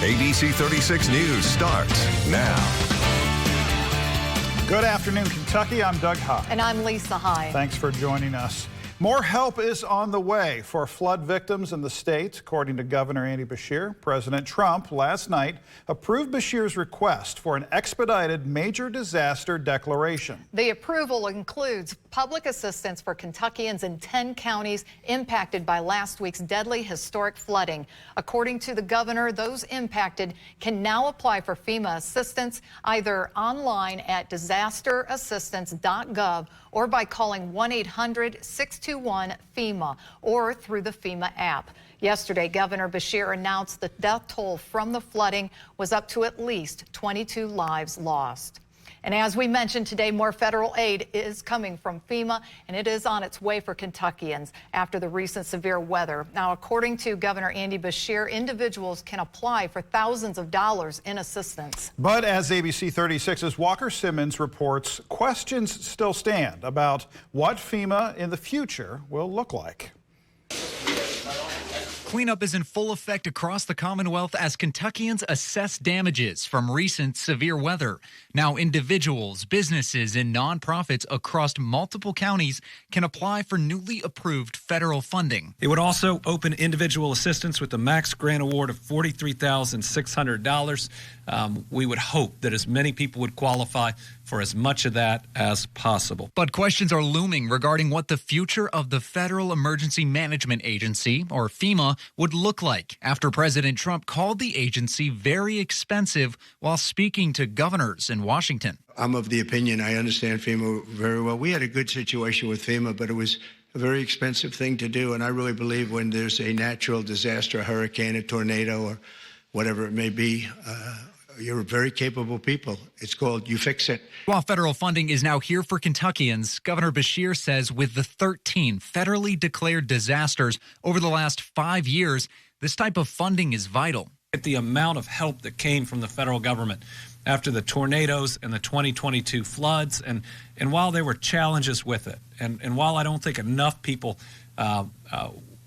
ABC 36 News starts now. Good afternoon, Kentucky. I'm Doug High. And I'm Lisa High. Thanks for joining us. More help is on the way for flood victims in the state. According to Governor Andy Beshear, President Trump last night approved Beshear's request for an expedited major disaster declaration. The approval includes public assistance for Kentuckians in 10 counties impacted by last week's deadly historic flooding. According to the governor, those impacted can now apply for FEMA assistance either online at disasterassistance.gov or by calling 1-800-621-FEMA or through the FEMA app. Yesterday, Governor Beshear announced the death toll from the flooding was up to at least 22 lives lost. And as we mentioned today, more federal aid is coming from FEMA, and it is on its way for Kentuckians after the recent severe weather. Now, according to Governor Andy Beshear, individuals can apply for thousands of dollars in assistance. But as ABC 36's Walker Simmons reports, questions still stand about what FEMA in the future will look like. Cleanup is in full effect across the Commonwealth as Kentuckians assess damages from recent severe weather. Now, individuals, businesses, and nonprofits across multiple counties can apply for newly approved federal funding. It would also open individual assistance with a max grant award of $43,600. We would hope that as many people would qualify for as much of that as possible. But questions are looming regarding what the future of the Federal Emergency Management Agency, or FEMA, would look like after President Trump called the agency very expensive while speaking to governors in Washington. I'm of the opinion, I understand FEMA very well. We had a good situation with FEMA, but it was a very expensive thing to do. And I really believe when there's a natural disaster, a hurricane, a tornado, or whatever it may be, you're very capable people. It's called you fix it. While federal funding is now here for Kentuckians, Governor Beshear says with the 13 federally declared disasters over the last 5 years, this type of funding is vital. The amount of help that came from the federal government after the tornadoes and the 2022 floods, and while there were challenges with it, and while I don't think enough people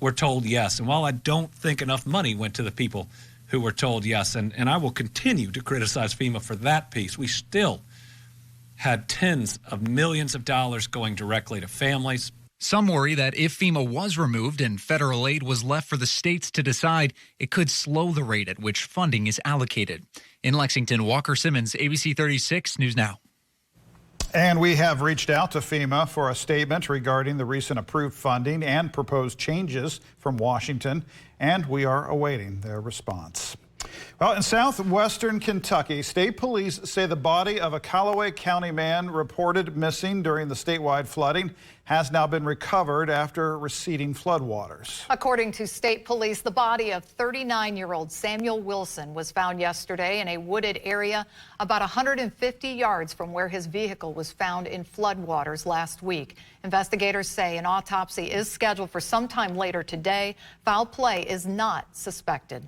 were told yes, and while I don't think enough money went to the people who were told yes, and I will continue to criticize FEMA for that piece. We still had tens of millions of dollars going directly to families. Some worry that if FEMA was removed and federal aid was left for the states to decide, it could slow the rate at which funding is allocated. In Lexington, Walker Simmons, ABC 36 News Now. And we have reached out to FEMA for a statement regarding the recent approved funding and proposed changes from Washington, and we are awaiting their response. Well, in southwestern Kentucky, state police say the body of a Callaway County man reported missing during the statewide flooding has now been recovered after receding floodwaters. According to state police, the body of 39-year-old Samuel Wilson was found yesterday in a wooded area about 150 yards from where his vehicle was found in floodwaters last week. Investigators say an autopsy is scheduled for sometime later today. Foul play is not suspected.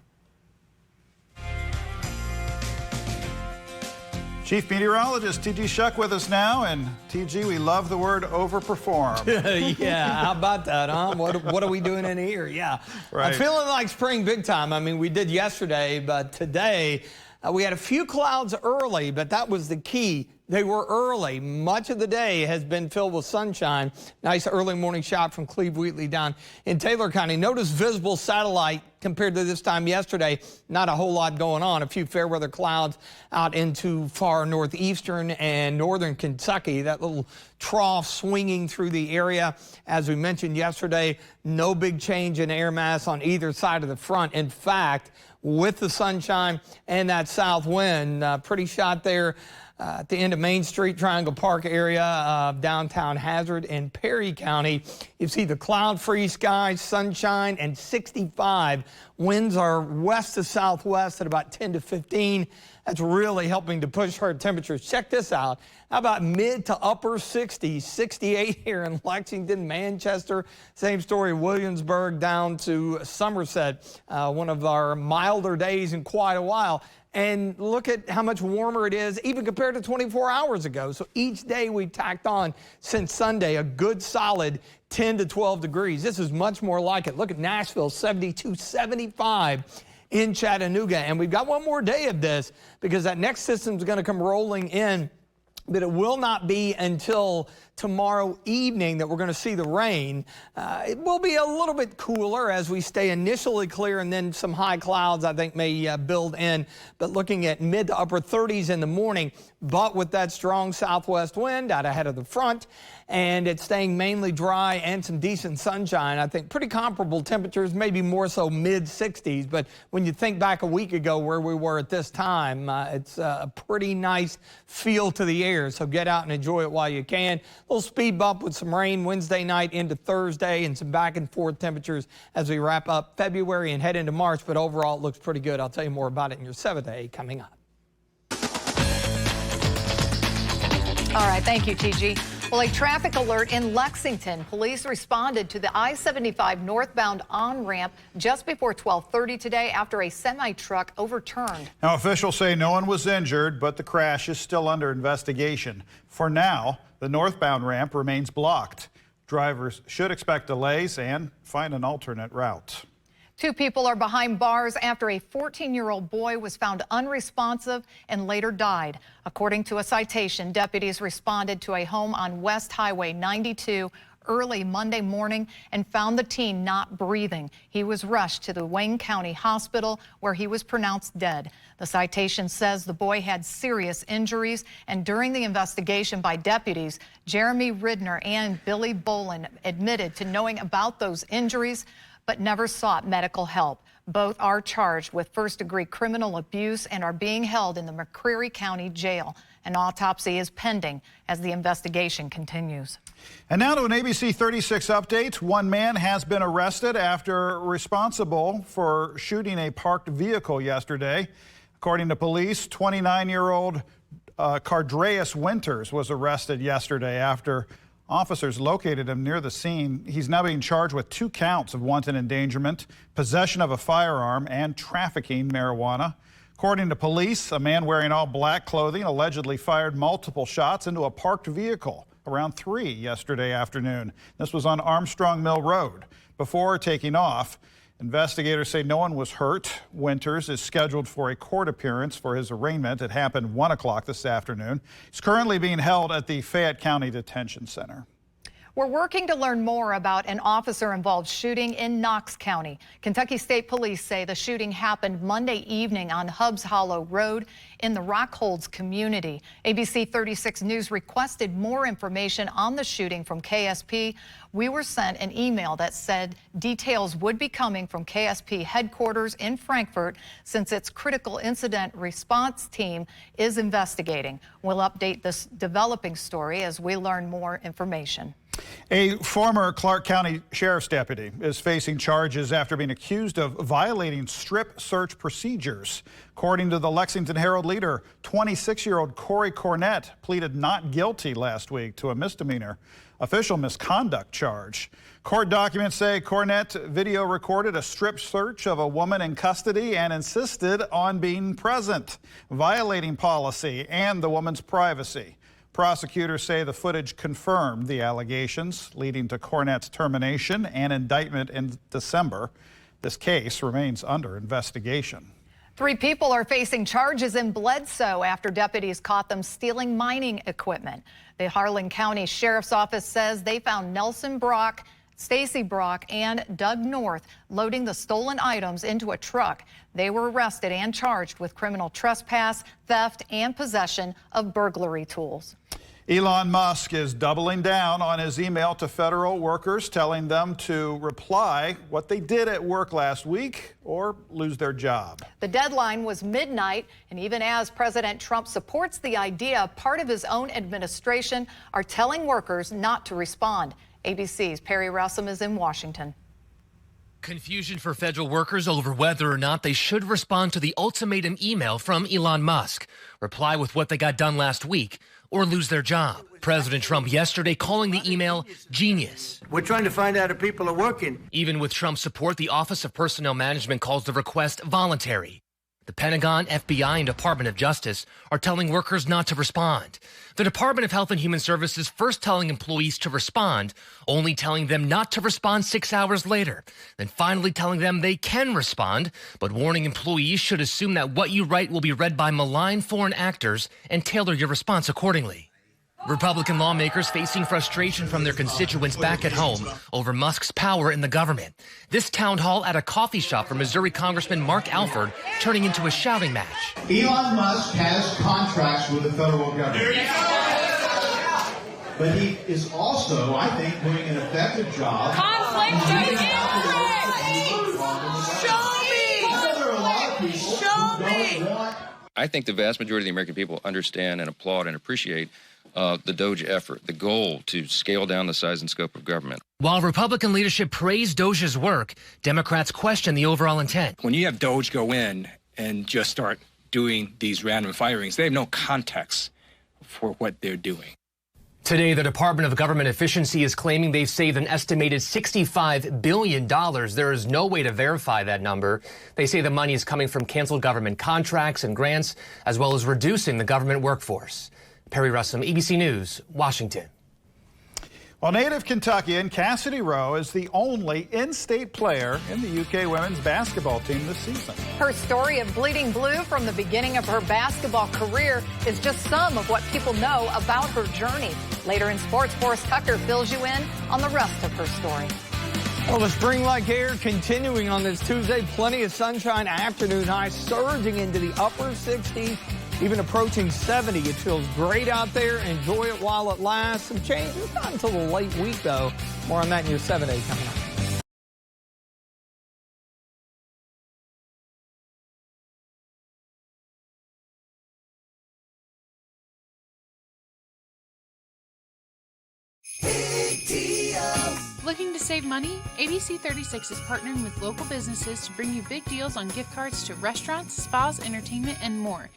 Chief Meteorologist T.G. Shuck with us now, and T.G., we love the word overperform. Yeah, how about that, huh? What are we doing in here? Yeah, right. I'm feeling like spring big time. I mean, we did yesterday, but today we had a few clouds early, but that was the key. They were early. Much of the day has been filled with sunshine. Nice early morning shot from Cleve Wheatley down in Taylor County. Notice visible satellite compared to this time yesterday. Not a whole lot going on. A few fair weather clouds out into far northeastern and northern Kentucky. That little trough swinging through the area. As we mentioned yesterday, no big change in air mass on either side of the front. In fact, with the sunshine and that south wind, pretty shot there at the end of Main Street, Triangle Park area of downtown Hazard in Perry County. You see the cloud-free skies, sunshine, and 65. Winds are west to southwest at about 10 to 15. That's really helping to push our temperatures. Check this out. How about mid to upper 60s, 68 here in Lexington, Manchester. Same story, Williamsburg down to Somerset. One of our milder days in quite a while. And look at how much warmer it is, even compared to 24 hours ago. So each day we've tacked on since Sunday a good solid 10 to 12 degrees. This is much more like it. Look at Nashville, 72, 75 in Chattanooga. And we've got one more day of this because that next system is going to come rolling in. But it will not be until tomorrow evening that we're going to see the rain. It will be a little bit cooler as we stay initially clear, and then some high clouds I think may build in. But looking at mid to upper 30s in the morning, but with that strong southwest wind out ahead of the front, and it's staying mainly dry and some decent sunshine. I think pretty comparable temperatures, maybe more so mid 60s. But when you think back a week ago where we were at this time, it's a pretty nice feel to the air. So get out and enjoy it while you can. A little speed bump with some rain Wednesday night into Thursday and some back and forth temperatures as we wrap up February and head into March. But overall, it looks pretty good. I'll tell you more about it in your 7-day coming up. All right, thank you, TG. Well, a traffic alert in Lexington. Police responded to the I-75 northbound on-ramp just before 12:30 today after a semi-truck overturned. Now, officials say no one was injured, but the crash is still under investigation. For now, the northbound ramp remains blocked. Drivers should expect delays and find an alternate route. 2 people are behind bars after a 14-year-old boy was found unresponsive and later died. According to a citation, deputies responded to a home on West Highway 92 early Monday morning and found the teen not breathing. He was rushed to the Wayne County Hospital where he was pronounced dead. The citation says the boy had serious injuries, and during the investigation by deputies, Jeremy Ridner and Billy Bolin admitted to knowing about those injuries but never sought medical help. Both are charged with first-degree criminal abuse and are being held in the McCreary County Jail. An autopsy is pending as the investigation continues. And now to an ABC 36 update. One man has been arrested after responsible for shooting a parked vehicle yesterday. According to police, 29-year-old Cardreas Winters was arrested yesterday after officers located him near the scene. He's now being charged with 2 counts of wanton endangerment, possession of a firearm, and trafficking marijuana. According to police, a man wearing all black clothing allegedly fired multiple shots into a parked vehicle around 3 yesterday afternoon. This was on Armstrong Mill Road. Before taking off, investigators say no one was hurt. Winters is scheduled for a court appearance for his arraignment. It happened 1 o'clock this afternoon. He's currently being held at the Fayette County Detention Center. We're working to learn more about an officer-involved shooting in Knox County. Kentucky State Police say the shooting happened Monday evening on Hubbs Hollow Road in the Rockholds community. ABC 36 News requested more information on the shooting from KSP. We were sent an email that said details would be coming from KSP headquarters in Frankfort since its critical incident response team is investigating. We'll update this developing story as we learn more information. A former Clark County Sheriff's deputy is facing charges after being accused of violating strip search procedures. According to the Lexington Herald-Leader, 26-year-old Corey Cornett pleaded not guilty last week to a misdemeanor official misconduct charge. Court documents say Cornett video recorded a strip search of a woman in custody and insisted on being present, violating policy and the woman's privacy. Prosecutors say the footage confirmed the allegations, leading to Cornett's termination and indictment in December. This case remains under investigation. 3 people are facing charges in Bledsoe after deputies caught them stealing mining equipment. The Harlan County Sheriff's Office says they found Nelson Brock, Stacy Brock, and Doug North loading the stolen items into a truck. They were arrested and charged with criminal trespass, theft, and possession of burglary tools. Elon Musk is doubling down on his email to federal workers, telling them to reply what they did at work last week or lose their job. The deadline was midnight, and even as President Trump supports the idea, part of his own administration are telling workers not to respond. ABC's Perry Russum is in Washington. Confusion for federal workers over whether or not they should respond to the ultimatum email from Elon Musk. Reply with what they got done last week or lose their job. President Trump yesterday calling the email genius. We're trying to find out if people are working. Even with Trump's support, the Office of Personnel Management calls the request voluntary. The Pentagon, FBI, and Department of Justice are telling workers not to respond. The Department of Health and Human Services first telling employees to respond, only telling them not to respond 6 hours later, then finally telling them they can respond, but warning employees should assume that what you write will be read by malign foreign actors and tailor your response accordingly. Republican lawmakers facing frustration from their constituents back at home over Musk's power in the government. This town hall at a coffee shop for Missouri Congressman Mark Alford turning into a shouting match. Elon Musk has contracts with the federal government. But he is also, I think, doing an effective job. Conflict of interest! Show me! There are a lot of people who don't want. I think the vast majority of the American people understand and applaud and appreciate the DOGE effort, the goal to scale down the size and scope of government. While Republican leadership praised DOGE's work, Democrats question the overall intent. When you have DOGE go in and just start doing these random firings, they have no context for what they're doing. Today, the Department of Government Efficiency is claiming they've saved an estimated $65 billion. There is no way to verify that number. They say the money is coming from canceled government contracts and grants, as well as reducing the government workforce. Perry Russum, ABC News, Washington. Well, native Kentuckian Cassidy Rowe is the only in-state player in the UK women's basketball team this season. Her story of bleeding blue from the beginning of her basketball career is just some of what people know about her journey. Later in sports, Forrest Tucker fills you in on the rest of her story. Well, the spring-like air continuing on this Tuesday. Plenty of sunshine, afternoon highs surging into the upper 60s, even approaching 70. It feels great out there. Enjoy it while it lasts. Some changes, not until the late week, though. More on that in your 7-day coming up. Looking to save money? ABC 36 is partnering with local businesses to bring you big deals on gift cards to restaurants, spas, entertainment, and more.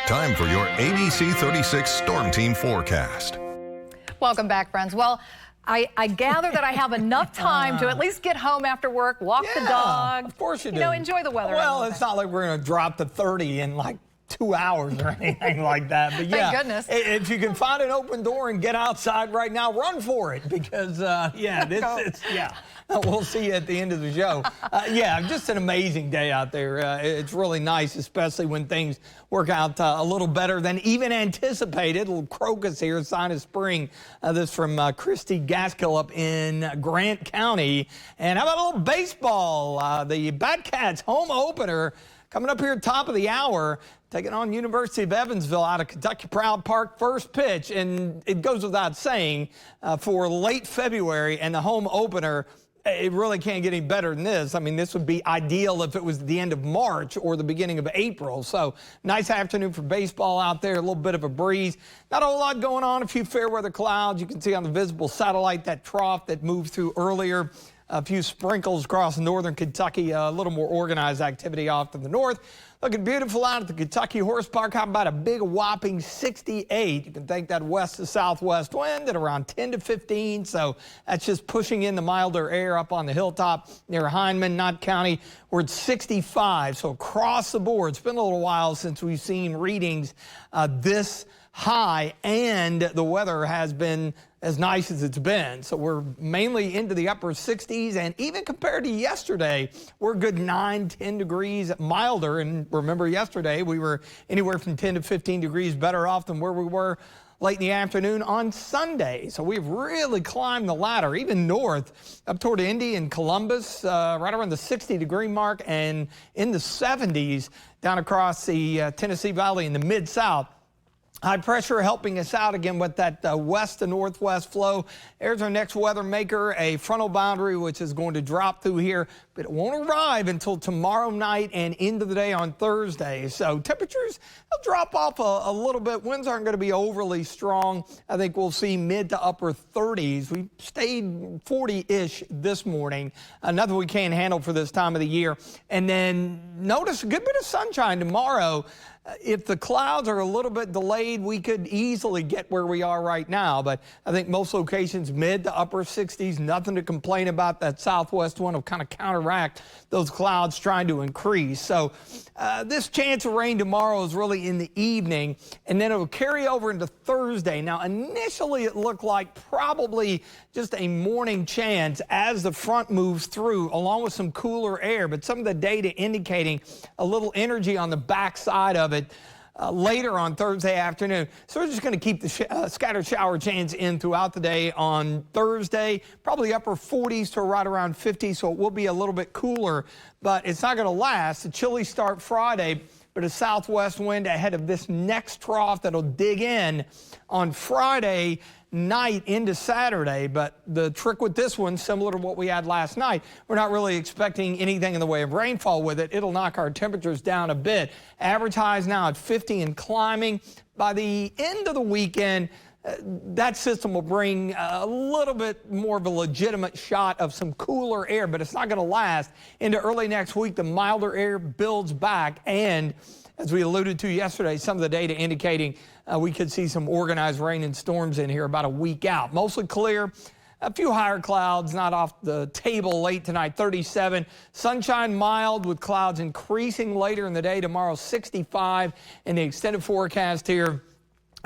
Time for your ABC 36 Storm Team forecast. Welcome back, friends. Well, I gather that I have enough time to at least get home after work, walk the dog. Of course you do. You know, enjoy the weather. Well, it's not like we're going to drop to 30 in like 2 hours or anything like that. But yeah, thank goodness. If you can find an open door and get outside right now, run for it because, we'll see you at the end of the show. Just an amazing day out there. It's really nice, especially when things work out a little better than even anticipated. A little crocus here, sign of spring. This from Christy Gaskill up in Grant County. And how about a little baseball? The Batcats home opener Coming up here at top of the hour, taking on University of Evansville out of Kentucky Proud Park, first pitch. And it goes without saying, for late February and the home opener, it really can't get any better than this. I mean, this would be ideal if it was the end of March or the beginning of April. So nice afternoon for baseball out there, a little bit of a breeze. Not a whole lot going on, a few fair weather clouds. You can see on the visible satellite that trough that moved through earlier. A few sprinkles across northern Kentucky, a little more organized activity off to the north. Looking beautiful out at the Kentucky Horse Park. How about a big whopping 68? You can think that west to southwest wind at around 10 to 15. So that's just pushing in the milder air up on the hilltop near Hindman, Knott County. We're at 65. So across the board, it's been a little while since we've seen readings this high, and the weather has been as nice as it's been. So we're mainly into the upper 60s, and even compared to yesterday, we're a good 9-10 degrees milder. And remember, yesterday we were anywhere from 10 to 15 degrees better off than where we were late in the afternoon on Sunday. So we've really climbed the ladder, even north up toward Indy and Columbus, right around the 60-degree mark, and in the 70s down across the Tennessee Valley in the mid-south. High pressure helping us out again with that west to northwest flow. There's our next weather maker, a frontal boundary, which is going to drop through here, but it won't arrive until tomorrow night and into the day on Thursday. So temperatures will drop off a little bit. Winds aren't going to be overly strong. I think we'll see mid to upper 30s. We stayed 40-ish this morning. Nothing we can't handle for this time of the year. And then notice a good bit of sunshine tomorrow. If the clouds are a little bit delayed, we could easily get where we are right now. But I think most locations mid to upper 60s, nothing to complain about. That southwest one will kind of counteract those clouds trying to increase. So this chance of rain tomorrow is really in the evening, and then it will carry over into Thursday. Now, initially it looked like probably just a morning chance as the front moves through, along with some cooler air. But some of the data indicating a little energy on the backside of it later on Thursday afternoon. So we're just going to keep the scattered shower chance in throughout the day on Thursday, probably upper 40s to right around 50, so it will be a little bit cooler, but it's not going to last. A chilly start Friday, but a southwest wind ahead of this next trough that'll dig in on Friday night into Saturday. But the trick with this one, similar to what we had last night, we're not really expecting anything in the way of rainfall with it. It'll knock our temperatures down a bit. Average highs now at 50 and climbing. By the end of the weekend, that system will bring a little bit more of a legitimate shot of some cooler air, but it's not going to last. Into early next week, the milder air builds back, and as we alluded to yesterday, some of the data indicating we could see some organized rain and storms in here about a week out. Mostly clear. A few higher clouds not off the table late tonight, 37. Sunshine mild with clouds increasing later in the day. Tomorrow, 65. And the extended forecast here.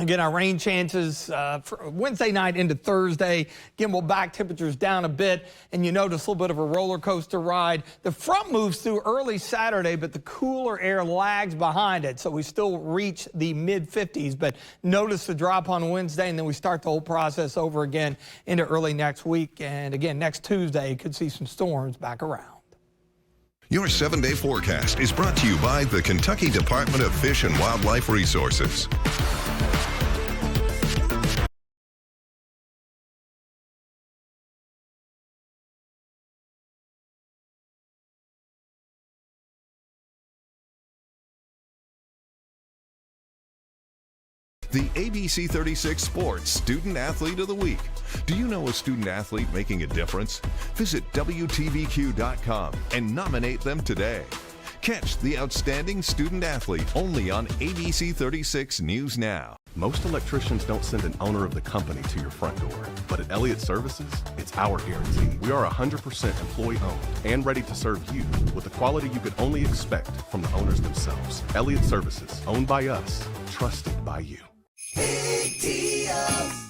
Again, our rain chances for Wednesday night into Thursday. Again, we'll back temperatures down a bit, and you notice a little bit of a roller coaster ride. The front moves through early Saturday, but the cooler air lags behind it, so we still reach the mid-50s. But notice the drop on Wednesday, and then we start the whole process over again into early next week. And again, next Tuesday, you could see some storms back around. Your 7-day forecast is brought to you by the Kentucky Department of Fish and Wildlife Resources. The ABC 36 Sports Student Athlete of the Week. Do you know a student athlete making a difference? Visit WTVQ.com and nominate them today. Catch the outstanding student athlete only on ABC 36 News Now. Most electricians don't send an owner of the company to your front door. But at Elliott Services, it's our guarantee. We are 100% employee-owned and ready to serve you with the quality you could only expect from the owners themselves. Elliott Services, owned by us, trusted by you.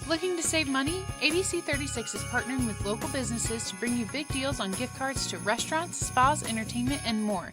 Looking to save money? ABC 36 is partnering with local businesses to bring you big deals on gift cards to restaurants, spas, entertainment, and more.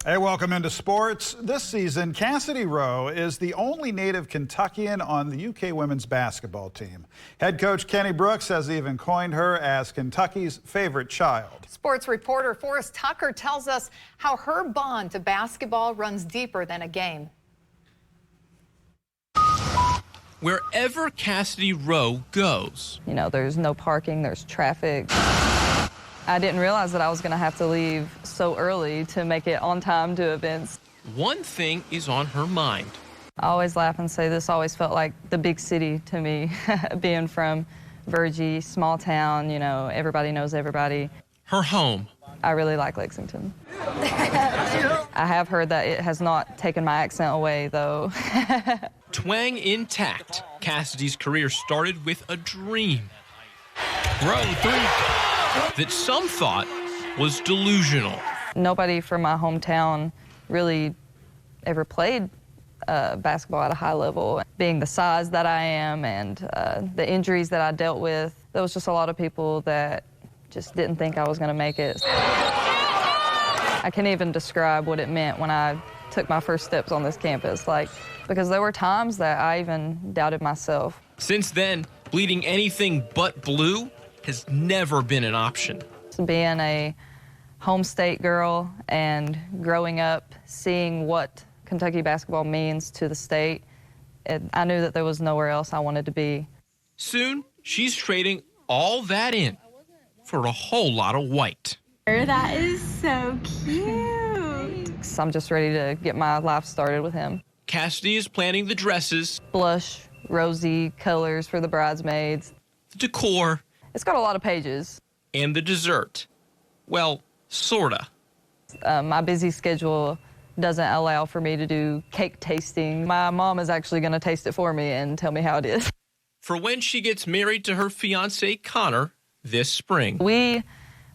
Hey, welcome into sports. This season, Cassidy Rowe is the only native Kentuckian on the UK women's basketball team. Head coach Kenny Brooks has even coined her as Kentucky's favorite child. Sports reporter Forrest Tucker tells us how her bond to basketball runs deeper than a game. Wherever Cassidy Rowe goes. You know, there's no parking, there's traffic. I didn't realize that I was going to have to leave so early to make it on time to events. One thing is on her mind. I always laugh and say this always felt like the big city to me, being from Virgie, small town, you know, everybody knows everybody. Her home. I really like Lexington. I have heard that it has not taken my accent away, though. Twang intact, Cassidy's career started with a dream. Rowe three that some thought was delusional. Nobody from my hometown really ever played basketball at a high level. Being the size that I am and the injuries that I dealt with, there was just a lot of people that just didn't think I was going to make it. I can't even describe what it meant when I took my first steps on this campus, because there were times that I even doubted myself. Since then, bleeding anything but blue has never been an option. Being a home state girl and growing up, seeing what Kentucky basketball means to the state, I knew that there was nowhere else I wanted to be. Soon, she's trading all that in for a whole lot of white. That is so cute. I'm just ready to get my life started with him. Cassidy is planning the dresses, blush, rosy colors for the bridesmaids, the decor. It's got a lot of pages. And the dessert. Well, sorta. My busy schedule doesn't allow for me to do cake tasting. My mom is actually going to taste it for me and tell me how it is. For when she gets married to her fiancé, Connor, this spring. We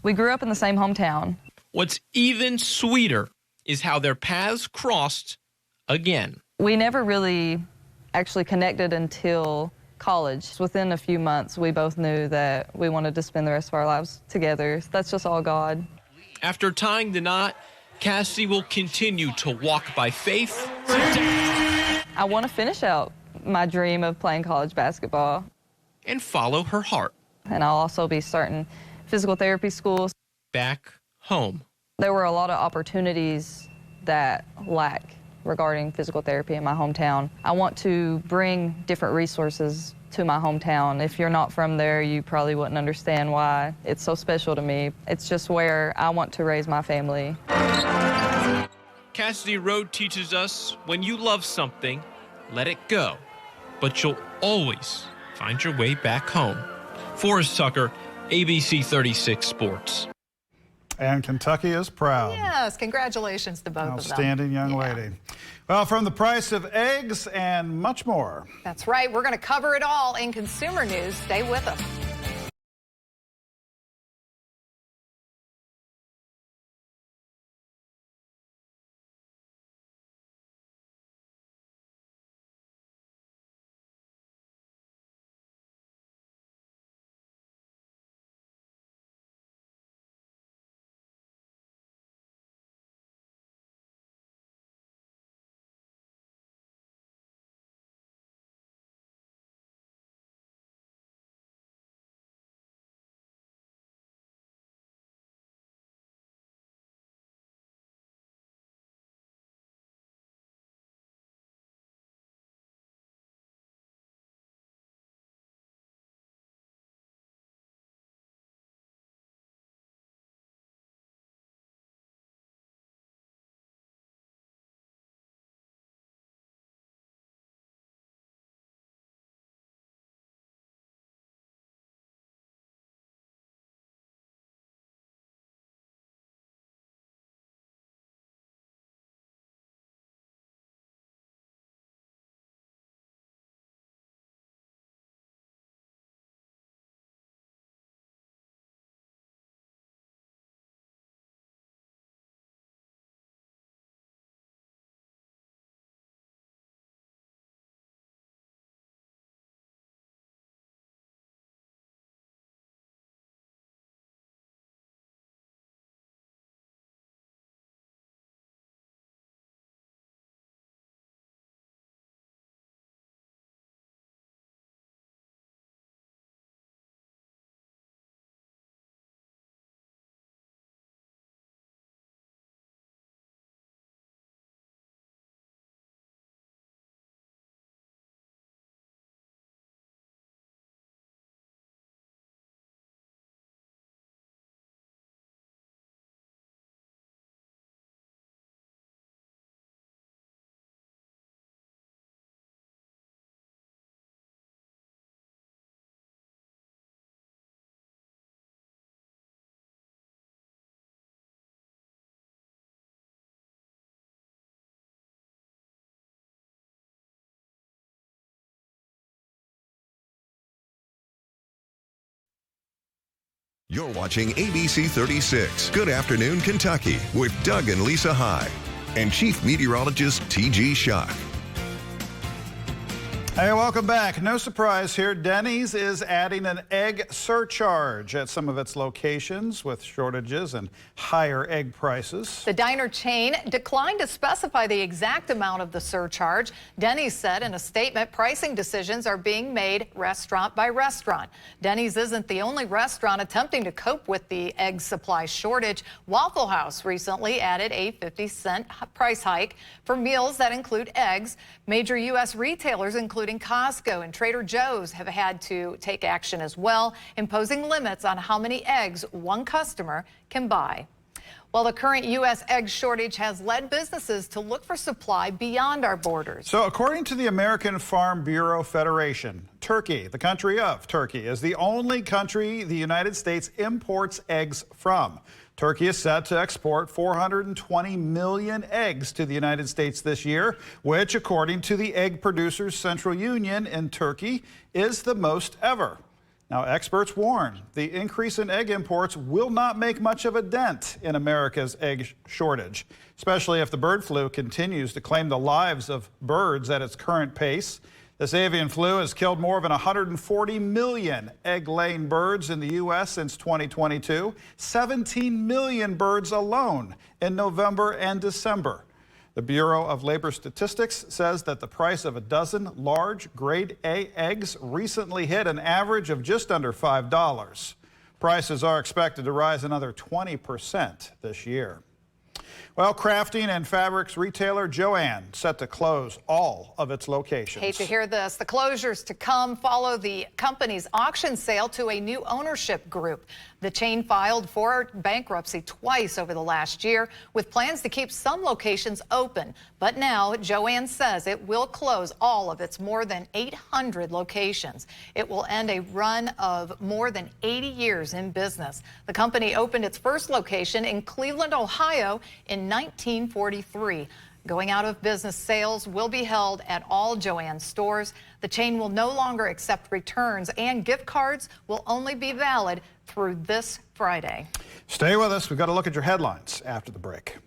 grew up in the same hometown. What's even sweeter is how their paths crossed again. We never really actually connected until college. Within a few months, we both knew that we wanted to spend the rest of our lives together. That's just all God. After tying the knot, Cassidy will continue to walk by faith to death. I want to finish out my dream of playing college basketball. And follow her heart. And I'll also be starting physical therapy schools. Back home. There were a lot of opportunities that lack regarding physical therapy in my hometown. I want to bring different resources to my hometown. If you're not from there, you probably wouldn't understand why it's so special to me. It's just where I want to raise my family. Cassidy Rowe teaches us when you love something, let it go. But you'll always find your way back home. Forrest Tucker, ABC 36 Sports. And Kentucky is proud. Yes, congratulations to both of them. Outstanding young lady. Well, from the price of eggs and much more. That's right. We're going to cover it all in consumer news. Stay with us. You're watching ABC 36, Good Afternoon Kentucky, with Doug and Lisa High, and Chief Meteorologist T.G. Schock. Hey, welcome back. No surprise here. Denny's is adding an egg surcharge at some of its locations with shortages and higher egg prices. The diner chain declined to specify the exact amount of the surcharge. Denny's said in a statement, pricing decisions are being made restaurant by restaurant. Denny's isn't the only restaurant attempting to cope with the egg supply shortage. Waffle House recently added a 50-cent price hike for meals that include eggs. Major U.S. retailers, including Costco and Trader Joe's, have had to take action as well, imposing limits on how many eggs one customer can buy. Well, the current U.S. egg shortage has led businesses to look for supply beyond our borders. So according to the American Farm Bureau Federation, Turkey, the country of Turkey, is the only country the United States imports eggs from. Turkey is set to export 420 million eggs to the United States this year, which, according to the Egg Producers Central Union in Turkey, is the most ever. Now, experts warn the increase in egg imports will not make much of a dent in America's egg shortage, especially if the bird flu continues to claim the lives of birds at its current pace. This avian flu has killed more than 140 million egg-laying birds in the U.S. since 2022, 17 million birds alone in November and December. The Bureau of Labor Statistics says that the price of a dozen large grade A eggs recently hit an average of just under $5. Prices are expected to rise another 20% this year. Well, crafting and fabrics retailer Jo-Ann set to close all of its locations. Hate to hear this. The closures to come follow the company's auction sale to a new ownership group. The chain filed for bankruptcy twice over the last year, with plans to keep some locations open. But now Jo-Ann says it will close all of its more than 800 locations. It will end a run of more than 80 years in business. The company opened its first location in Cleveland, Ohio in 1943. Going out of business, sales will be held at all Jo-Ann stores. The chain will no longer accept returns, and gift cards will only be valid through this Friday. Stay with us. We've got to look at your headlines after the break.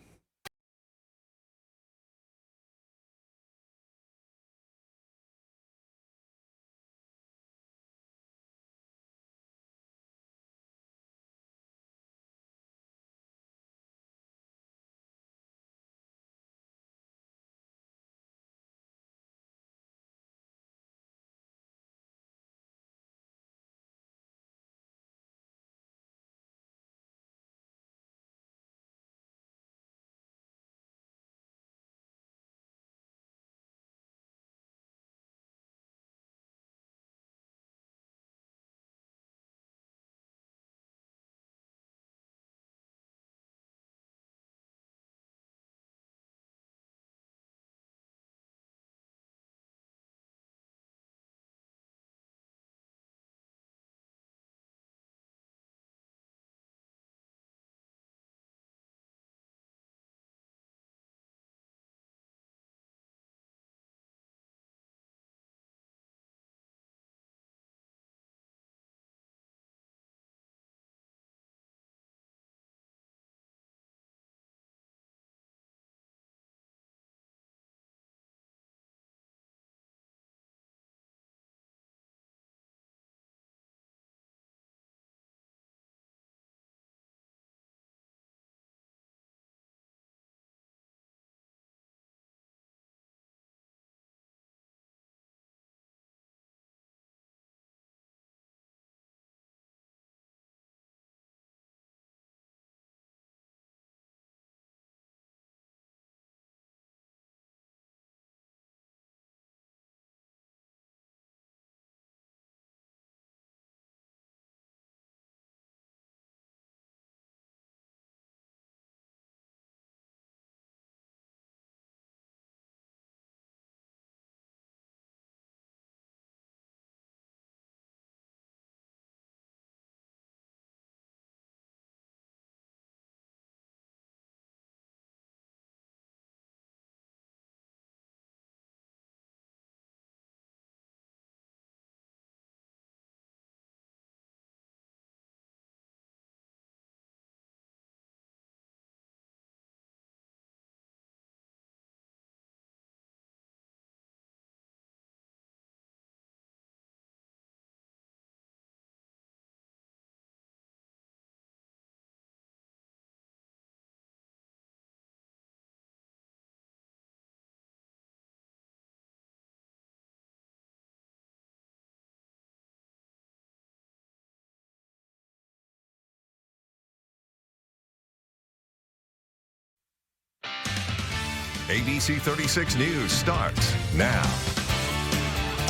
ABC 36 News starts now.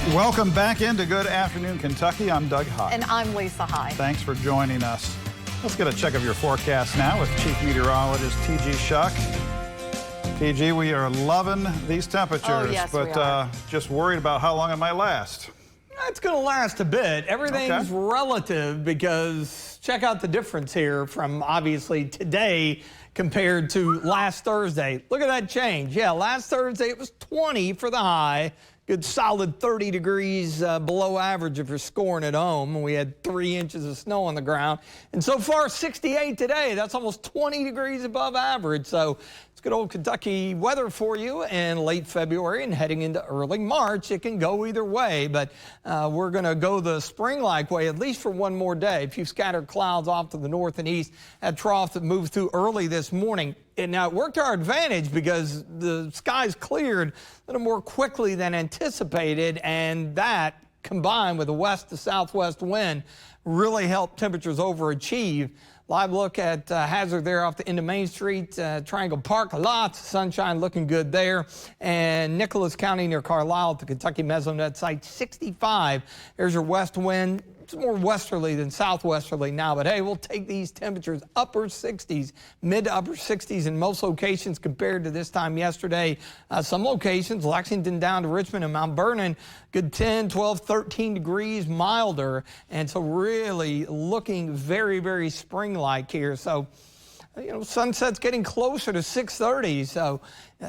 Welcome back into Good Afternoon Kentucky. I'm Doug Hott. And I'm Lisa High. Thanks for joining us. Let's get a check of your forecast now with Chief Meteorologist T.G. Shuck. T.G., we are loving these temperatures, oh, yes, but just worried about how long it might last. It's going to last a bit. Everything's relative because check out the difference here from obviously today compared to last Thursday. Look at that change. Yeah, last Thursday it was 20 for the high. Good solid 30 degrees below average if you're scoring at home. We had 3 inches of snow on the ground. And so far, 68 today. That's almost 20 degrees above average. So it's good old Kentucky weather for you in late February and heading into early March. It can go either way, but we're going to go the spring-like way at least for one more day. A few scattered clouds off to the north and east. Had trough that moved through early this morning. Now, it worked to our advantage because the skies cleared a little more quickly than anticipated, and that, combined with a west to southwest wind, really helped temperatures overachieve. Live look at Hazard there off the end of Main Street, Triangle Park, lots of sunshine looking good there. And Nicholas County near Carlisle at the Kentucky Mesonet site, 65. There's your west wind. It's more westerly than southwesterly now, but hey, we'll take these temperatures upper 60s, mid to upper 60s in most locations compared to this time yesterday. Some locations, Lexington down to Richmond and Mount Vernon, good 10, 12, 13 degrees milder. And so really looking very, very spring-like here. So, you know, sunset's getting closer to 6:30. So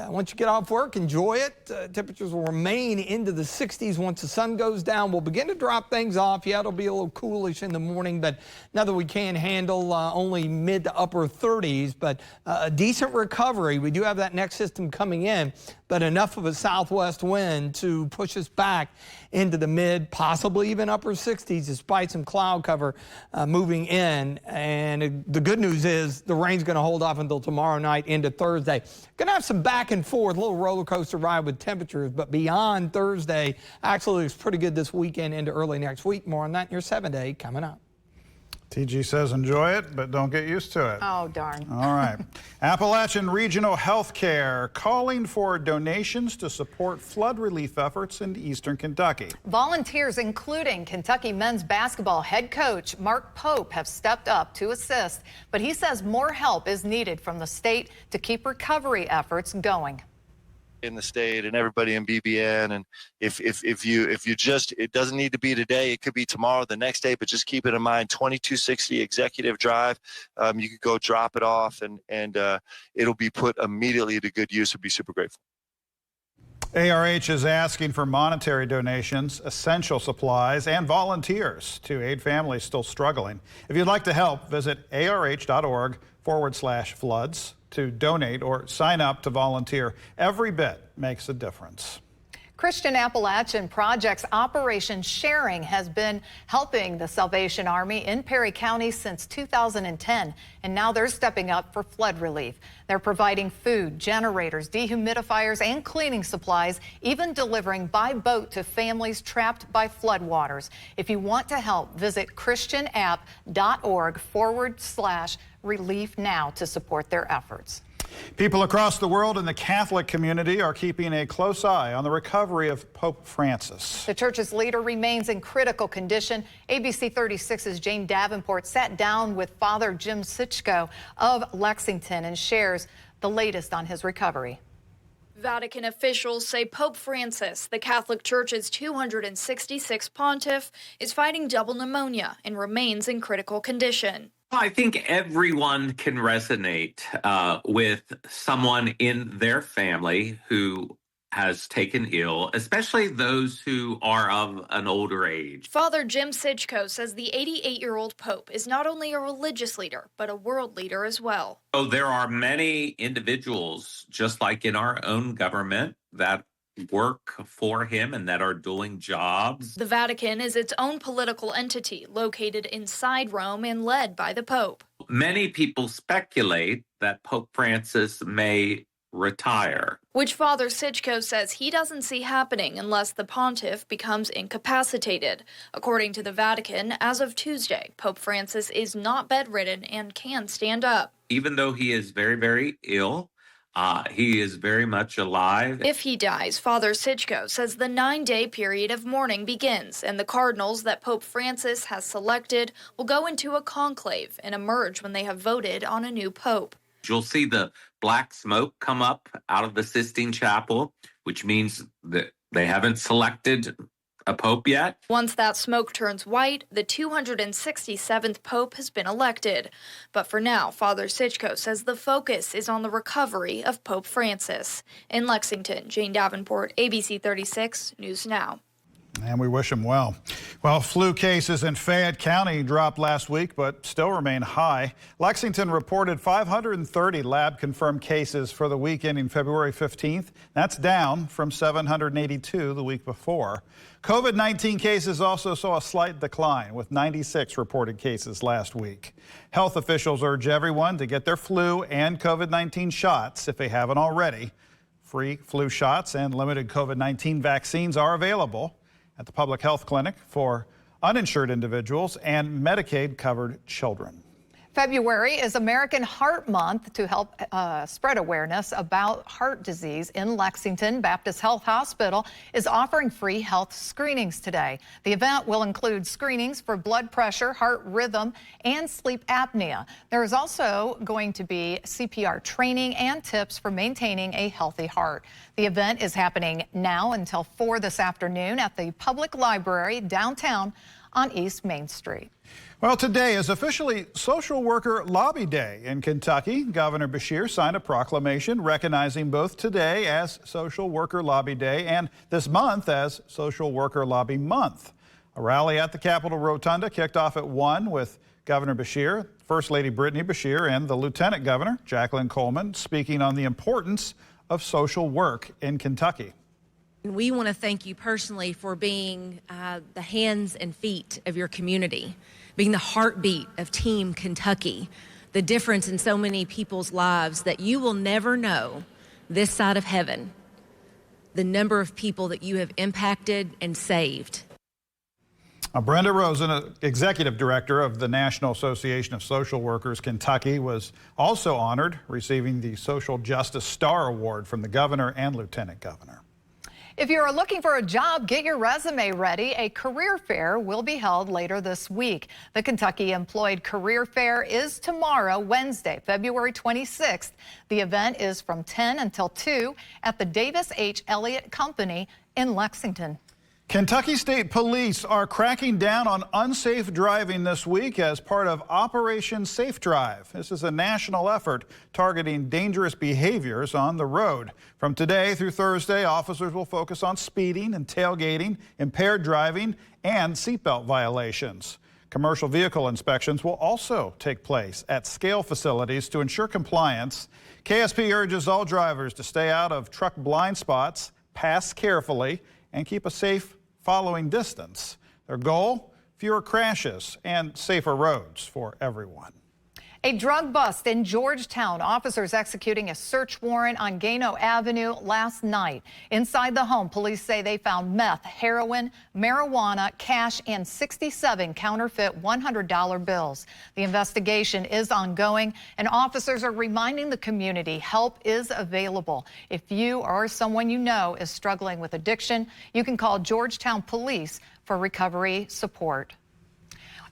once you get off work, enjoy it. Temperatures will remain into the 60s once the sun goes down. We'll begin to drop things off. Yeah, it'll be a little coolish in the morning, but now that we can handle only mid to upper 30s, but a decent recovery. We do have that next system coming in, but enough of a southwest wind to push us back into the mid, possibly even upper 60s, despite some cloud cover moving in. And the good news is the rain's going to hold off until tomorrow night into Thursday. Going to have some back and forth, a little roller coaster ride with temperatures, but beyond Thursday, actually looks pretty good this weekend into early next week. More on that in your 7-day coming up. TG says enjoy it, but don't get used to it. Oh, darn. All right. Appalachian Regional Healthcare calling for donations to support flood relief efforts in eastern Kentucky. Volunteers, including Kentucky men's basketball head coach Mark Pope, have stepped up to assist, but he says more help is needed from the state to keep recovery efforts going. In the state and everybody in BBN, and if you just, it doesn't need to be today, it could be tomorrow, the next day, but just keep it in mind. 2260 Executive Drive, you could go drop it off and it'll be put immediately to good use. I'd be super grateful. ARH is asking for monetary donations, essential supplies, and volunteers to aid families still struggling. If you'd like to help, visit arh.org/floods to donate or sign up to volunteer. Every bit makes a difference. Christian Appalachian Project's Operation Sharing has been helping the Salvation Army in Perry County since 2010, and now they're stepping up for flood relief. They're providing food, generators, dehumidifiers, and cleaning supplies, even delivering by boat to families trapped by floodwaters. If you want to help, visit christianapp.org/relief now to support their efforts. People across the world in the Catholic community are keeping a close eye on the recovery of Pope Francis. The church's leader remains in critical condition. ABC 36's Jane Davenport sat down with Father Jim Sichko of Lexington and shares the latest on his recovery. Vatican officials say Pope Francis, the Catholic Church's 266th pontiff, is fighting double pneumonia and remains in critical condition. I think everyone can resonate with someone in their family who has taken ill, especially those who are of an older age. Father Jim Sichko says the 88-year-old Pope is not only a religious leader, but a world leader as well. So there are many individuals, just like in our own government, that work for him and that are doing jobs. The Vatican is its own political entity located inside Rome and led by the Pope. Many people speculate that Pope Francis may retire, which Father Sichko says he doesn't see happening unless the pontiff becomes incapacitated. According to the Vatican, as of Tuesday, Pope Francis is not bedridden and can stand up. Even though he is very, very ill, He is very much alive. If he dies, Father Sitchko says the 9-day period of mourning begins, and the cardinals that Pope Francis has selected will go into a conclave and emerge when they have voted on a new pope. You'll see the black smoke come up out of the Sistine Chapel, which means that they haven't selected a pope yet. Once that smoke turns white, the 267th pope has been elected. But for now, Father Sitchko says the focus is on the recovery of Pope Francis. In Lexington, Jane Davenport, ABC 36 News Now. And we wish him well. Well, flu cases in Fayette County dropped last week, but still remain high. Lexington reported 530 lab-confirmed cases for the week ending February 15th. That's down from 782 the week before. COVID-19 cases also saw a slight decline, with 96 reported cases last week. Health officials urge everyone to get their flu and COVID-19 shots if they haven't already. Free flu shots and limited COVID-19 vaccines are available at the public health clinic for uninsured individuals and Medicaid-covered children. February is American Heart Month to help spread awareness about heart disease. In Lexington, Baptist Health Hospital is offering free health screenings today. The event will include screenings for blood pressure, heart rhythm, and sleep apnea. There is also going to be CPR training and tips for maintaining a healthy heart. The event is happening now until 4 this afternoon at the Public Library downtown on East Main Street. Well, today is officially Social Worker Lobby Day in Kentucky. Governor Beshear signed a proclamation recognizing both today as Social Worker Lobby Day and this month as Social Worker Lobby Month. A rally at the Capitol Rotunda kicked off at 1 with Governor Beshear, First Lady Brittany Beshear, and the Lieutenant Governor, Jacqueline Coleman, speaking on the importance of social work in Kentucky. We want to thank you personally for being the hands and feet of your community, being the heartbeat of Team Kentucky, the difference in so many people's lives that you will never know this side of heaven, the number of people that you have impacted and saved. Brenda Rosen, Executive Director of the National Association of Social Workers Kentucky, was also honored, receiving the Social Justice Star Award from the Governor and Lieutenant Governor. If you are looking for a job, get your resume ready. A career fair will be held later this week. The Kentucky Employed Career Fair is tomorrow, Wednesday, February 26th. The event is from 10 until 2 at the Davis H. Elliott Company in Lexington. Kentucky State Police are cracking down on unsafe driving this week as part of Operation Safe Drive. This is a national effort targeting dangerous behaviors on the road. From today through Thursday, officers will focus on speeding and tailgating, impaired driving, and seatbelt violations. Commercial vehicle inspections will also take place at scale facilities to ensure compliance. KSP urges all drivers to stay out of truck blind spots, pass carefully, and keep a safe following distance. Their goal, fewer crashes and safer roads for everyone. A drug bust in Georgetown. Officers executing a search warrant on Gano Avenue last night. Inside the home, police say they found meth, heroin, marijuana, cash, and 67 counterfeit $100 bills. The investigation is ongoing, and officers are reminding the community help is available. If you or someone you know is struggling with addiction, you can call Georgetown Police for recovery support.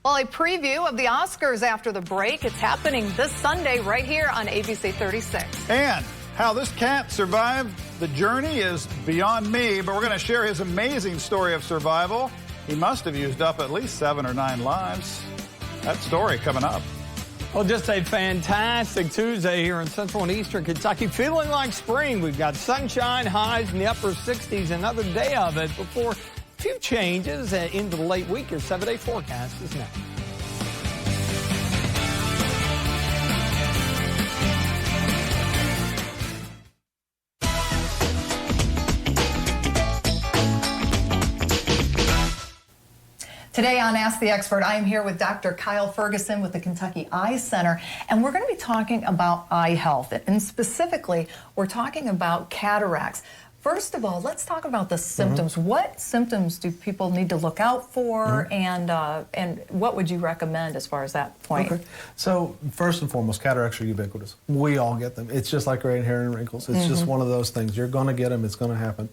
Well, a preview of the Oscars after the break. It's happening this Sunday right here on ABC 36. And how this cat survived the journey is beyond me, but we're going to share his amazing story of survival. He must have used up at least 7 or 9 lives. That story coming up. Well, just a fantastic Tuesday here in central and eastern Kentucky. Feeling like spring. We've got sunshine, highs in the upper 60s, another day of it before few changes into the late week. Your 7-day forecast is next. Today on Ask the Expert, I am here with Dr. Kyle Ferguson with the Kentucky Eye Center, and we're going to be talking about eye health, and specifically, we're talking about cataracts. First of all, let's talk about the symptoms. What symptoms do people need to look out for, and what would you recommend as far as that point? Okay. So first and foremost, cataracts are ubiquitous. We all get them. It's just like gray hair and wrinkles. It's just one of those things. You're going to get them. It's going to happen.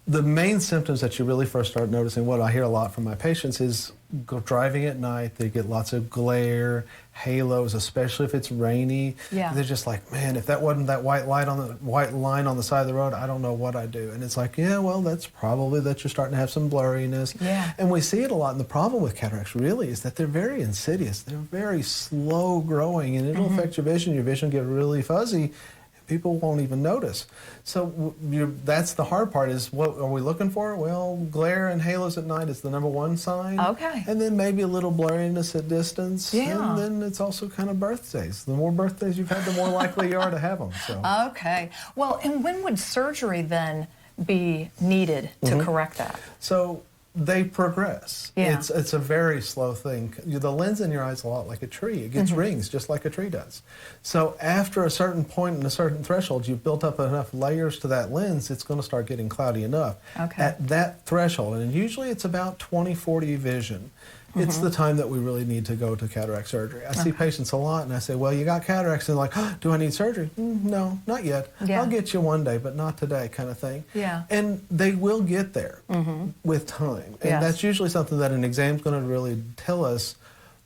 The main symptoms that you really first start noticing, what I hear a lot from my patients, is driving at night. They get lots of glare, halos, especially if it's rainy. Yeah. They're just like, man, if that wasn't that white line on the side of the road, I don't know what I'd do. And it's like, yeah, well, that's probably that you're starting to have some blurriness. Yeah. And we see it a lot. And the problem with cataracts really is that they're very insidious. They're very slow growing, and it'll affect your vision. Your vision get really fuzzy. People won't even notice. So that's the hard part, is what are we looking for? Well, glare and halos at night is the #1 sign. Okay. And then maybe a little blurriness at distance. Yeah. And then it's also kind of birthdays. The more birthdays you've had, the more likely you are to have them. So. Okay. Well, and when would surgery then be needed to correct that? So they progress. Yeah. It's a very slow thing. The lens in your eye is a lot like a tree. It gets rings just like a tree does. So after a certain point and a certain threshold, you've built up enough layers to that lens, it's going to start getting cloudy enough. Okay. At that threshold, and usually it's about 20/40 vision, it's the time that we really need to go to cataract surgery. I see patients a lot, and I say, well, you got cataracts, and they're like, oh, do I need surgery? No, not yet. Yeah. I'll get you one day, but not today, kind of thing. Yeah. And they will get there with time. And Yes. that's usually something that an exam's going to really tell us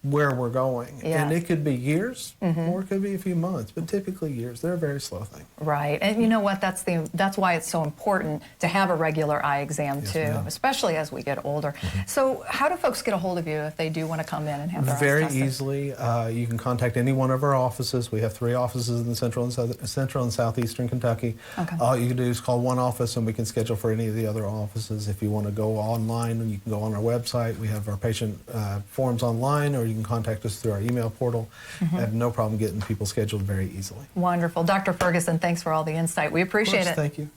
where we're going. Yes. And it could be years, or it could be a few months, but typically years. They're a very slow thing. Right, and you know what? That's why it's so important to have a regular eye exam too, especially as we get older. So, how do folks get a hold of you if they do want to come in and have their eyes Very tested? easily. You can contact any one of our offices. We have 3 offices in central and southeastern Kentucky. Okay. All you can do is call one office, and we can schedule for any of the other offices. If you want to go online, and you can go on our website. We have our patient forms online, or you can contact us through our email portal. I have no problem getting people scheduled very easily. Wonderful. Dr. Ferguson, thanks for all the insight. We appreciate it. Thank you.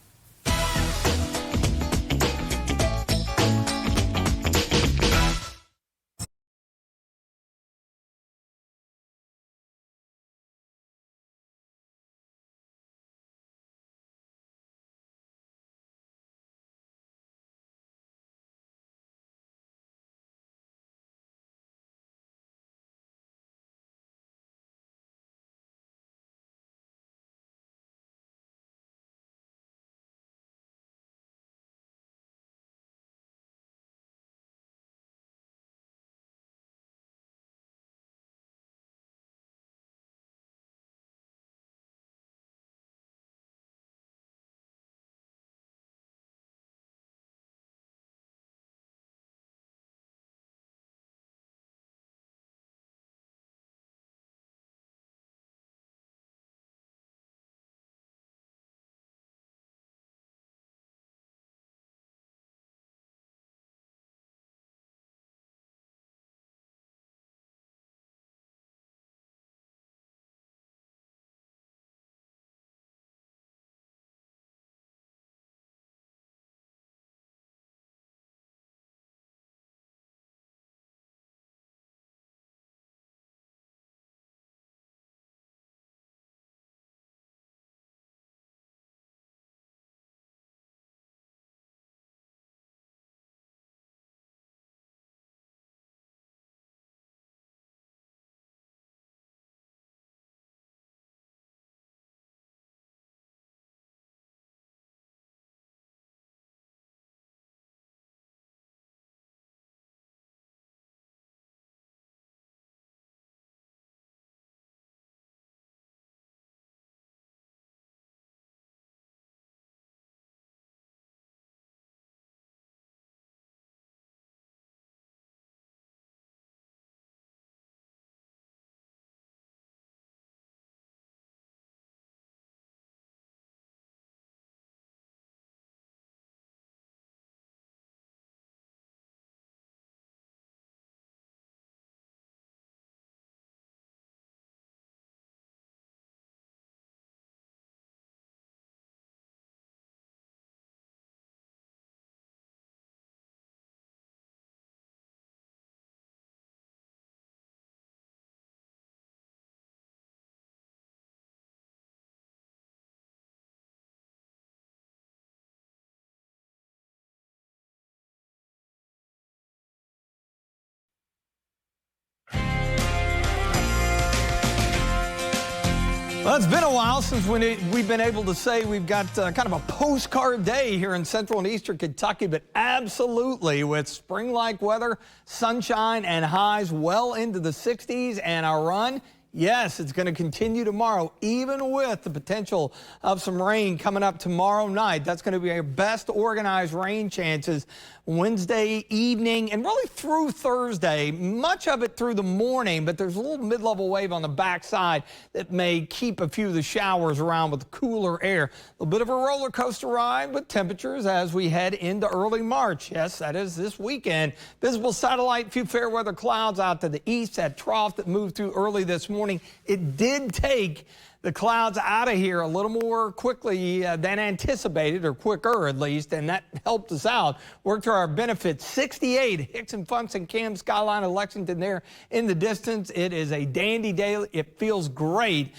Well, it's been a while since we've been able to say we've got kind of a postcard day here in central and eastern Kentucky, but absolutely with spring-like weather, sunshine, and highs well into the 60s, and our run, yes, it's going to continue tomorrow, even with the potential of some rain coming up tomorrow night. That's going to be our best organized rain chances Wednesday evening and really through Thursday, much of it through the morning, but there's a little mid-level wave on the backside that may keep a few of the showers around with cooler air. A little bit of a roller coaster ride with temperatures as we head into early March. Yes, that is this weekend. Visible satellite, few fair weather clouds out to the east, that trough that moved through early this morning. It did take the clouds out of here a little more quickly than anticipated, or quicker at least, and that helped us out. Worked to our benefit. 68, Hicks and Funson, Cam, Skyline, and Lexington there in the distance. It is a dandy day. It feels great.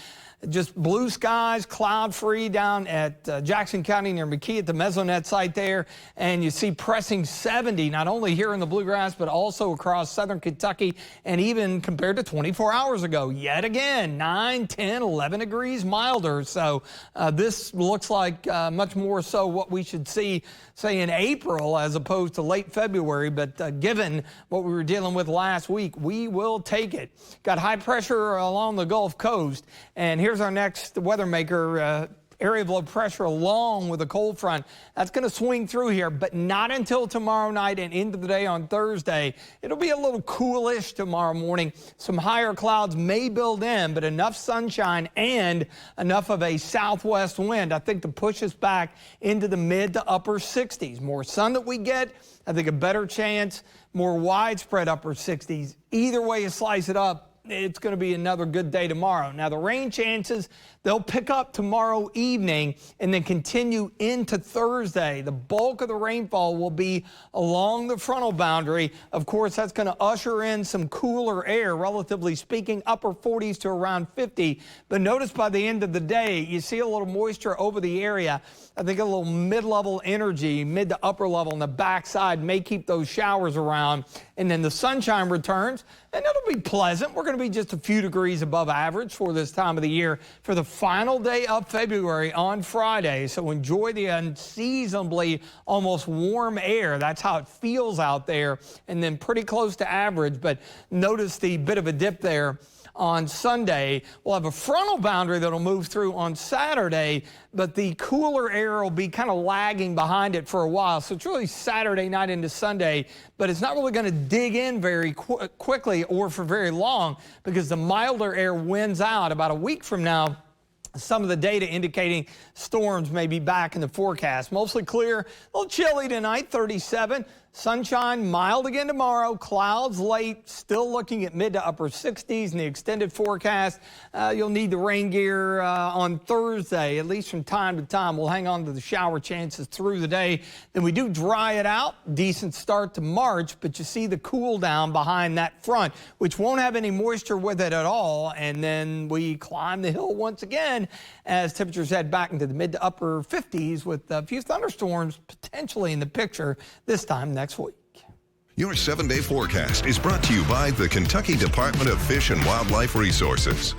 Just blue skies, cloud-free down at Jackson County near McKee at the Mesonet site there. And you see pressing 70, not only here in the Bluegrass, but also across southern Kentucky, and even compared to 24 hours ago. Yet again, 9, 10, 11 degrees milder. So this looks like much more so what we should see, say, in April as opposed to late February. But given what we were dealing with last week, we will take it. Got high pressure along the Gulf Coast, and here's our next weather maker. Area of low pressure along with a cold front. That's going to swing through here, but not until tomorrow night and into the day on Thursday. It'll be a little coolish tomorrow morning. Some higher clouds may build in, but enough sunshine and enough of a southwest wind, I think, to push us back into the mid to upper 60s. More sun that we get, I think a better chance, more widespread upper 60s. Either way you slice it up, it's going to be another good day tomorrow. Now, the rain chances, they'll pick up tomorrow evening and then continue into Thursday. The bulk of the rainfall will be along the frontal boundary. Of course, that's going to usher in some cooler air, relatively speaking, upper 40s to around 50. But notice by the end of the day, you see a little moisture over the area. I think a little mid-level energy, mid to upper level on the backside may keep those showers around. And then the sunshine returns, and it'll be pleasant. We're going to be just a few degrees above average for this time of the year for the final day of February on Friday. So enjoy the unseasonably almost warm air. That's how it feels out there, and then pretty close to average. But notice the bit of a dip there on Sunday. We'll have a frontal boundary that'll move through on Saturday, but the cooler air will be kind of lagging behind it for a while. So it's really Saturday night into Sunday, but it's not really going to dig in very quickly or for very long because the milder air wins out. About a week from now, some of the data indicating storms may be back in the forecast. Mostly clear, a little chilly tonight, 37. Sunshine, mild again tomorrow. Clouds late, still looking at mid to upper 60s in the extended forecast. You'll need the rain gear on Thursday, at least from time to time. We'll hang on to the shower chances through the day. Then we do dry it out. Decent start to March, but you see the cool down behind that front, which won't have any moisture with it at all. And then we climb the hill once again as temperatures head back into the mid to upper 50s with a few thunderstorms potentially in the picture this time next week. Your 7-day forecast is brought to you by the Kentucky Department of Fish and Wildlife Resources.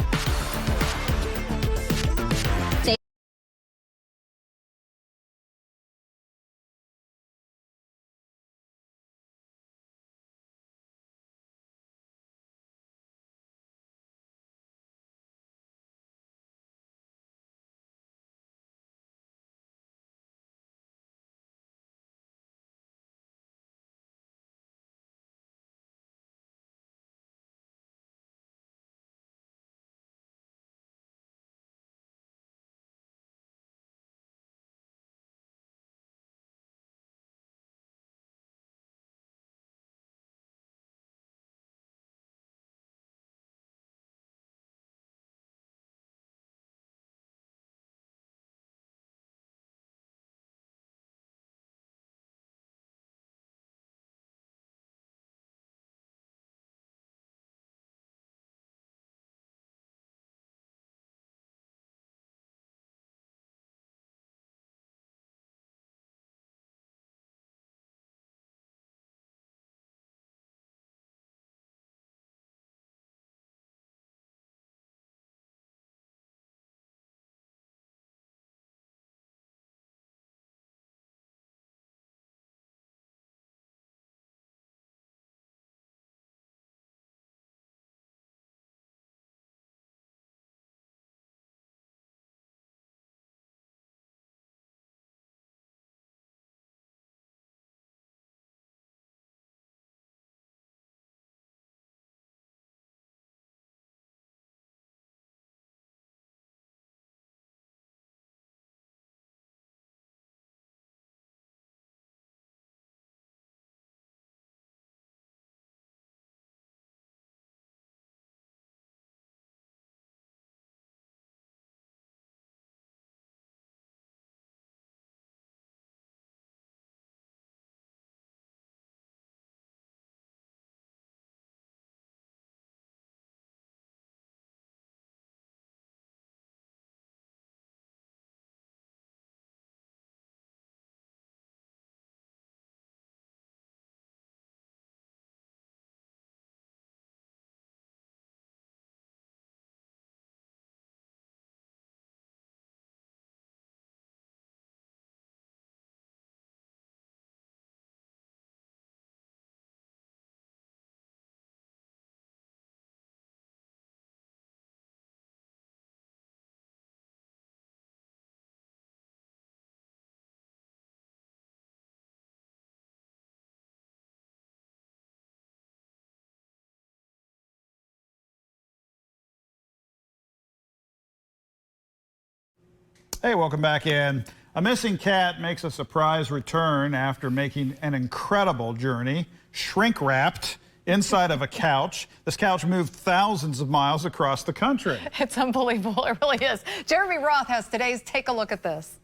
Hey, welcome back in. A missing cat makes a surprise return after making an incredible journey, shrink-wrapped inside of a couch. This couch moved thousands of miles across the country. It's unbelievable. It really is. Jeremy Roth has today's Take a Look at This.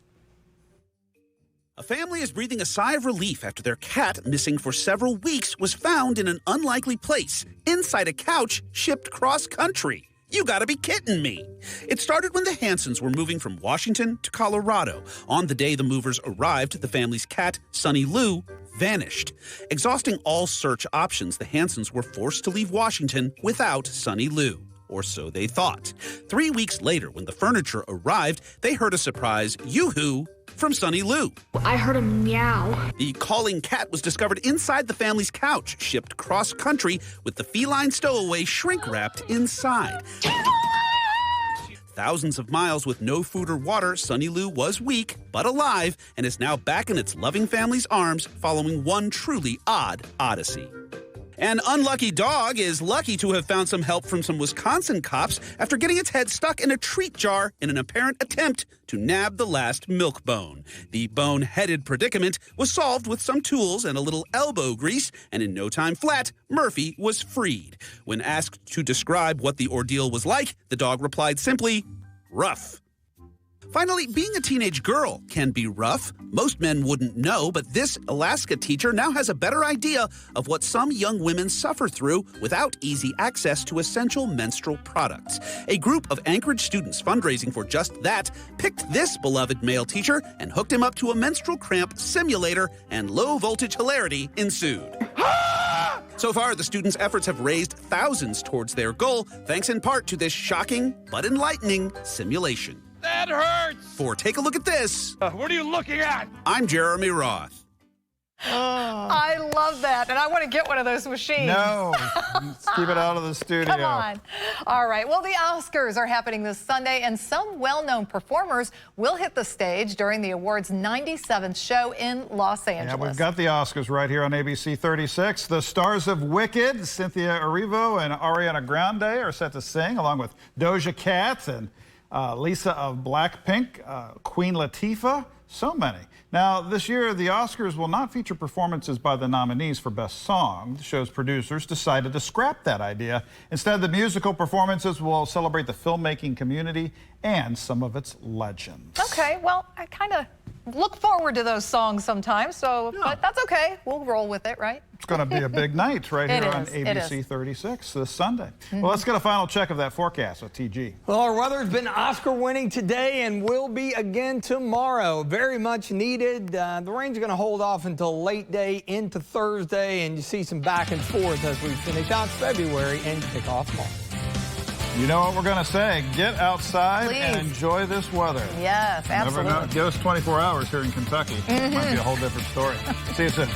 A family is breathing a sigh of relief after their cat, missing for several weeks, was found in an unlikely place, inside a couch shipped cross-country. You gotta be kidding me. It started when the Hansons were moving from Washington to Colorado. On the day the movers arrived, the family's cat, Sunny Lou, vanished. Exhausting all search options, the Hansons were forced to leave Washington without Sunny Lou. Or so they thought. 3 weeks later, when the furniture arrived, they heard a surprise yoo-hoo from Sunny Lou. I heard a meow. The calling cat was discovered inside the family's couch, shipped cross-country with the feline stowaway shrink-wrapped inside. Thousands of miles with no food or water, Sunny Lou was weak, but alive, and is now back in its loving family's arms following one truly odd odyssey. An unlucky dog is lucky to have found some help from some Wisconsin cops after getting its head stuck in a treat jar in an apparent attempt to nab the last milk bone. The bone-headed predicament was solved with some tools and a little elbow grease, and in no time flat, Murphy was freed. When asked to describe what the ordeal was like, the dog replied simply, rough. Finally, being a teenage girl can be rough. Most men wouldn't know, but this Alaska teacher now has a better idea of what some young women suffer through without easy access to essential menstrual products. A group of Anchorage students fundraising for just that picked this beloved male teacher and hooked him up to a menstrual cramp simulator, and low-voltage hilarity ensued. So far, the students' efforts have raised thousands towards their goal, thanks in part to this shocking but enlightening simulation. That hurts! For Take a Look at This. What are you looking at? I'm Jeremy Roth. I love that, and I want to get one of those machines. No, let's keep it out of the studio. Come on. All right, well, the Oscars are happening this Sunday, and some well-known performers will hit the stage during the awards' 97th show in Los Angeles. Yeah, we've got the Oscars right here on ABC 36. The stars of Wicked, Cynthia Erivo and Ariana Grande, are set to sing, along with Doja Cat and Lisa of Blackpink, Queen Latifah, so many. Now, this year, the Oscars will not feature performances by the nominees for Best Song. The show's producers decided to scrap that idea. Instead, the musical performances will celebrate the filmmaking community and some of its legends. Okay, well, I kind of look forward to those songs sometimes, but that's okay. We'll roll with it, right? It's going to be a big night right here on ABC 36 this Sunday. Well, let's get a final check of that forecast with TG. Well, our weather's been Oscar-winning today and will be again tomorrow. Very much needed. The rain's going to hold off until late day into Thursday, and you see some back and forth as we finish out February and kick off March. You know what we're going to say. Get outside Please. and enjoy this weather. Yes, absolutely. Never know. Give us 24 hours here in Kentucky. Might be a whole different story. See you soon.